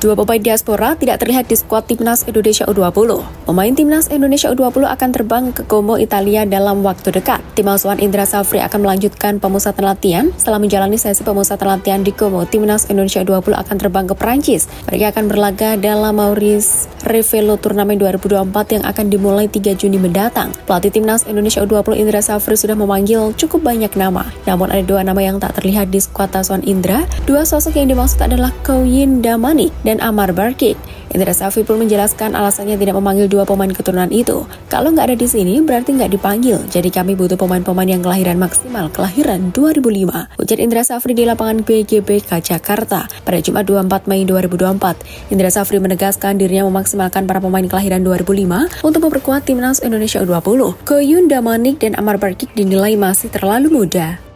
Dua pemain diaspora tidak terlihat di skuad Timnas Indonesia U20. Pemain Timnas Indonesia U20 akan terbang ke Como, Italia dalam waktu dekat. Tim asuhan Indra Safri akan melanjutkan pemusatan latihan. Setelah menjalani sesi pemusatan latihan di Como, Timnas Indonesia U20 akan terbang ke Prancis. Mereka akan berlaga dalam Maurice Revello Turnamen 2024 yang akan dimulai 3 Juni mendatang. Pelatih Timnas Indonesia U20 Indra Safri sudah memanggil cukup banyak nama. Namun ada 2 nama yang tak terlihat di skuad asuhan Indra. 2 sosok yang dimaksud adalah Koyin Damanik dan Amar Barkik. Indra Safri pun menjelaskan alasannya tidak memanggil 2 pemain keturunan itu. Kalau nggak ada di sini, berarti nggak dipanggil. Jadi kami butuh pemain-pemain yang kelahiran maksimal, kelahiran 2005. Ujar Indra Safri di lapangan BGBK Jakarta pada Jumat 24 Mei 2024. Indra Safri menegaskan dirinya memaksimalkan para pemain kelahiran 2005 untuk memperkuat Timnas Indonesia U20. Koyun Damanik dan Amar Barkik dinilai masih terlalu muda.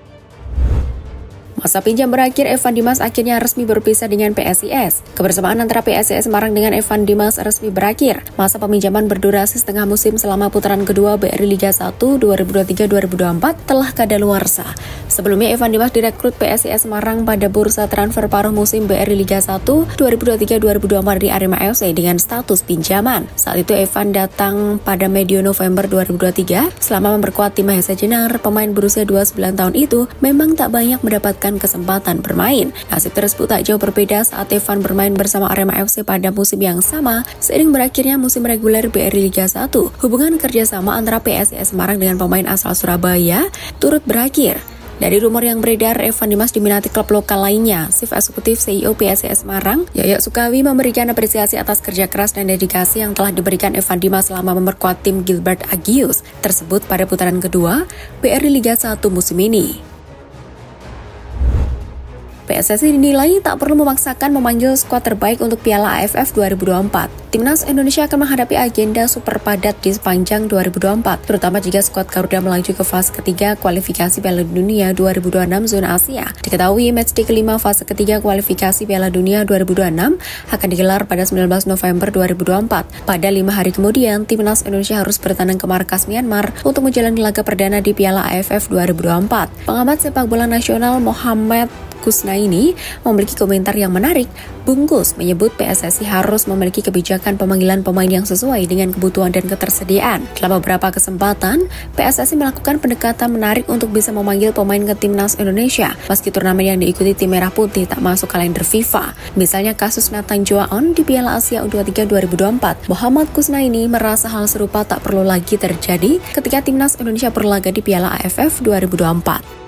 Masa pinjam berakhir, Evan Dimas akhirnya resmi berpisah dengan PSIS. Kebersamaan antara PSIS Semarang dengan Evan Dimas resmi berakhir. Masa peminjaman berdurasi setengah musim selama putaran kedua BRI Liga 1 2023-2024 telah kadaluarsa. Sebelumnya Evan Dimas direkrut PSIS Semarang pada bursa transfer paruh musim BRI Liga 1 2023-2024 di Arema FC dengan status pinjaman. Saat itu Evan datang pada medio November 2023. Selama memperkuat tim Mahesa Jenar, pemain berusia 29 tahun itu memang tak banyak mendapatkan kesempatan bermain. Nasib tersebut tak jauh berbeda saat Evan bermain bersama Arema FC pada musim yang sama seiring berakhirnya musim reguler BRI Liga 1. Hubungan kerjasama antara PSIS Semarang dengan pemain asal Surabaya turut berakhir. Dari rumor yang beredar, Evan Dimas diminati klub lokal lainnya. Chief Eksekutif CEO PSIS Semarang, Yoyo Sukawi, memberikan apresiasi atas kerja keras dan dedikasi yang telah diberikan Evan Dimas selama memperkuat tim Gilbert Agius tersebut pada putaran kedua BRI Liga 1 musim ini. PSSI dinilai tak perlu memaksakan memanggil skuad terbaik untuk Piala AFF 2024. Timnas Indonesia akan menghadapi agenda super padat di sepanjang 2024, terutama jika skuad Garuda melaju ke fase ketiga kualifikasi Piala Dunia 2026 zona Asia. Diketahui matchday kelima fase ketiga kualifikasi Piala Dunia 2026 akan digelar pada 19 November 2024. Pada 5 hari kemudian, Timnas Indonesia harus bertandang ke markas Myanmar untuk menjalani laga perdana di Piala AFF 2024. Pengamat sepak bola nasional Mohamed Kusnaini memiliki komentar yang menarik. Bungkus menyebut PSSI harus memiliki kebijakan pemanggilan pemain yang sesuai dengan kebutuhan dan ketersediaan. Dalam beberapa kesempatan, PSSI melakukan pendekatan menarik untuk bisa memanggil pemain ke Timnas Indonesia, meski turnamen yang diikuti tim Merah Putih tak masuk kalender FIFA. Misalnya kasus Nathan Joaon di Piala Asia U23 2024. Muhammad Kusnaini merasa hal serupa tak perlu lagi terjadi ketika Timnas Indonesia berlaga di Piala AFF 2024.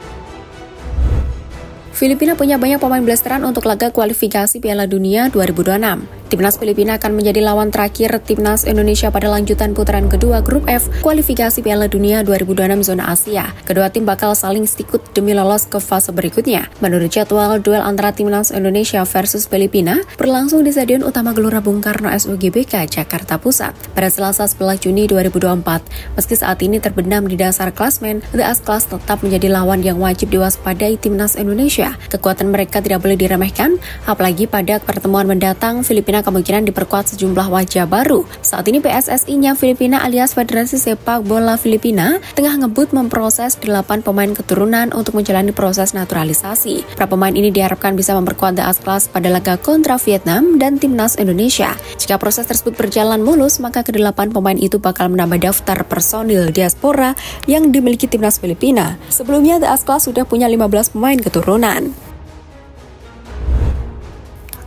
Filipina punya banyak pemain blasteran untuk laga kualifikasi Piala Dunia 2026. Timnas Filipina akan menjadi lawan terakhir Timnas Indonesia pada lanjutan putaran kedua Grup F kualifikasi Piala Dunia 2026 zona Asia. Kedua tim bakal saling sikut demi lolos ke fase berikutnya. Menurut jadwal, duel antara Timnas Indonesia versus Filipina berlangsung di Stadion Utama Gelora Bung Karno SUGBK Jakarta Pusat pada Selasa 11 Juni 2024. Meski saat ini terbendam di dasar klasmen, The As-Class tetap menjadi lawan yang wajib diwaspadai Timnas Indonesia. Kekuatan mereka tidak boleh diremehkan, apalagi pada pertemuan mendatang Filipina kemungkinan diperkuat sejumlah wajah baru. Saat ini PSSI-nya Filipina alias Federasi Sepak Bola Filipina tengah ngebut memproses 8 pemain keturunan untuk menjalani proses naturalisasi. Para pemain ini diharapkan bisa memperkuat The As-Class pada laga kontra Vietnam dan Timnas Indonesia. Jika proses tersebut berjalan mulus, maka ke-8 pemain itu bakal menambah daftar personil diaspora yang dimiliki Timnas Filipina. Sebelumnya The As-Class sudah punya 15 pemain keturunan.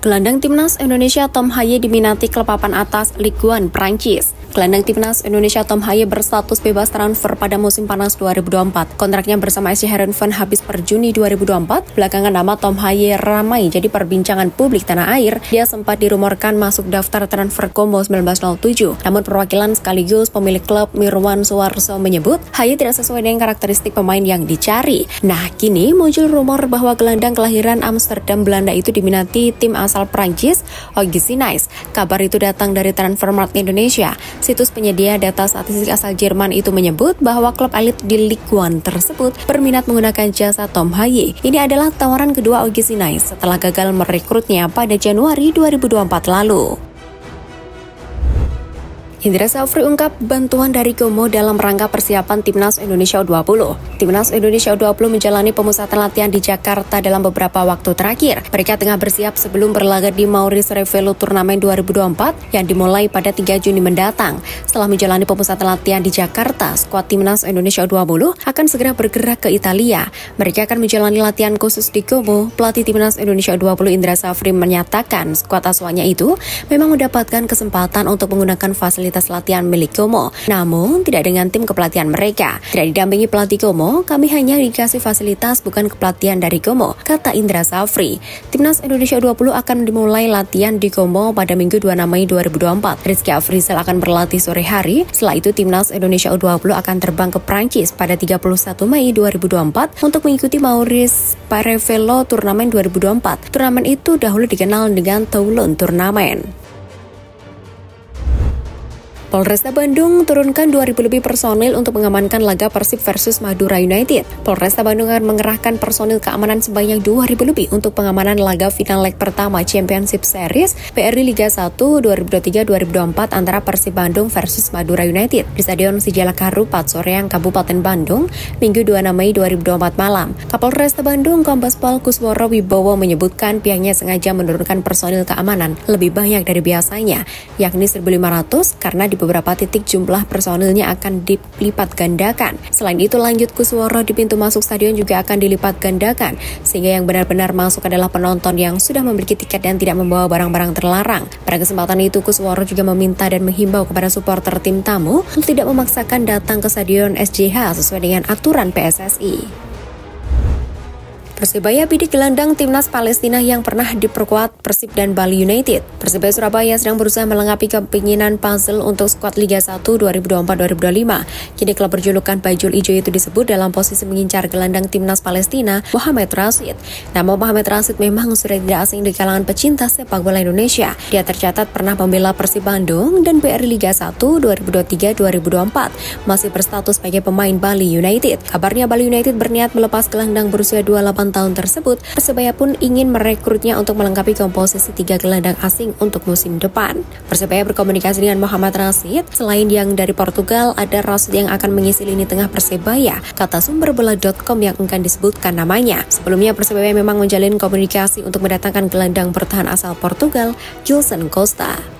Gelandang Timnas Indonesia Tom Haye diminati klub papan atas Ligue 1 Prancis. Gelandang Timnas Indonesia Tom Haye berstatus bebas transfer pada musim panas 2024. Kontraknya bersama SC Heerenveen habis per Juni 2024. Belakangan nama Tom Haye ramai jadi perbincangan publik tanah air. Dia sempat dirumorkan masuk daftar transfer Como 1907. Namun perwakilan sekaligus pemilik klub Mirwan Suwarso menyebut Haye tidak sesuai dengan karakteristik pemain yang dicari. Nah, kini muncul rumor bahwa gelandang kelahiran Amsterdam Belanda itu diminati tim asal Prancis, Auxerre Nice. Kabar itu datang dari Transfermarkt Indonesia. Situs penyedia data statistik asal Jerman itu menyebut bahwa klub elit di Ligue 1 tersebut berminat menggunakan jasa Tom Haye. Ini adalah tawaran kedua Auxerre Nice setelah gagal merekrutnya pada Januari 2024 lalu. Indra Safri ungkap bantuan dari Gomo dalam rangka persiapan Timnas Indonesia U20. Timnas Indonesia U20 menjalani pemusatan latihan di Jakarta dalam beberapa waktu terakhir. Mereka tengah bersiap sebelum berlaga di Maurice Revello Turnamen 2024 yang dimulai pada 3 Juni mendatang. Setelah menjalani pemusatan latihan di Jakarta, skuad Timnas Indonesia U20 akan segera bergerak ke Italia. Mereka akan menjalani latihan khusus di Gomo. Pelatih Timnas Indonesia U20 Indra Safri menyatakan skuad asuhannya itu memang mendapatkan kesempatan untuk menggunakan fasilitas latihan milik Gomo, namun tidak dengan tim kepelatihan mereka. Tidak didampingi pelatih Gomo, kami hanya dikasih fasilitas bukan kepelatihan dari Gomo, kata Indra Safri. Timnas Indonesia U20 akan dimulai latihan di Gomo pada Minggu 2 Mei 2024. Rizky Afrizal akan berlatih sore hari. Setelah itu Timnas Indonesia U20 akan terbang ke Prancis pada 31 Mei 2024 untuk mengikuti Maurice Revello Turnamen 2024. Turnamen itu dahulu dikenal dengan Toulon Turnamen. Polresta Bandung turunkan 2.000 lebih personil untuk mengamankan laga Persib versus Madura United. Polresta Bandung akan mengerahkan personil keamanan sebanyak 2.000 lebih untuk pengamanan laga final leg pertama Championship Series BRI Liga 1 2023-2024 antara Persib Bandung versus Madura United di Stadion Sijalak Harupat Soreang, Kabupaten Bandung, Minggu 2 Mei 2024 malam. Kapolresta Bandung Kombes Pol Kusworo Wibowo menyebutkan pihaknya sengaja menurunkan personil keamanan lebih banyak dari biasanya, yakni 1.500 karena di beberapa titik jumlah personilnya akan dilipat gandakan. Selain itu, lanjut Kusworo, di pintu masuk stadion juga akan dilipat gandakan, sehingga yang benar-benar masuk adalah penonton yang sudah memiliki tiket dan tidak membawa barang-barang terlarang. Pada kesempatan itu, Kusworo juga meminta dan menghimbau kepada supporter tim tamu untuk tidak memaksakan datang ke stadion SJH sesuai dengan aturan PSSI. Persebaya bidik gelandang Timnas Palestina yang pernah diperkuat Persib dan Bali United. Persebaya Surabaya sedang berusaha melengkapi kepinginan puzzle untuk skuad Liga 1 2024-2025. Kini klub berjulukan Bajul Ijo itu disebut dalam posisi mengincar gelandang Timnas Palestina, Mohamed Rashid. Nama Mohamed Rashid memang sudah tidak asing di kalangan pecinta sepak bola Indonesia. Dia tercatat pernah membela Persib Bandung dan BRI Liga 1 2023-2024. Masih berstatus sebagai pemain Bali United. Kabarnya Bali United berniat melepas gelandang berusia 28 tahun tersebut. Persebaya pun ingin merekrutnya untuk melengkapi komposisi 3 gelandang asing untuk musim depan. Persebaya berkomunikasi dengan Mohamed Rashid. Selain yang dari Portugal, ada Rashid yang akan mengisi lini tengah Persebaya, kata sumberbola.com yang enggan disebutkan namanya. Sebelumnya Persebaya memang menjalin komunikasi untuk mendatangkan gelandang bertahan asal Portugal, Gilson Costa.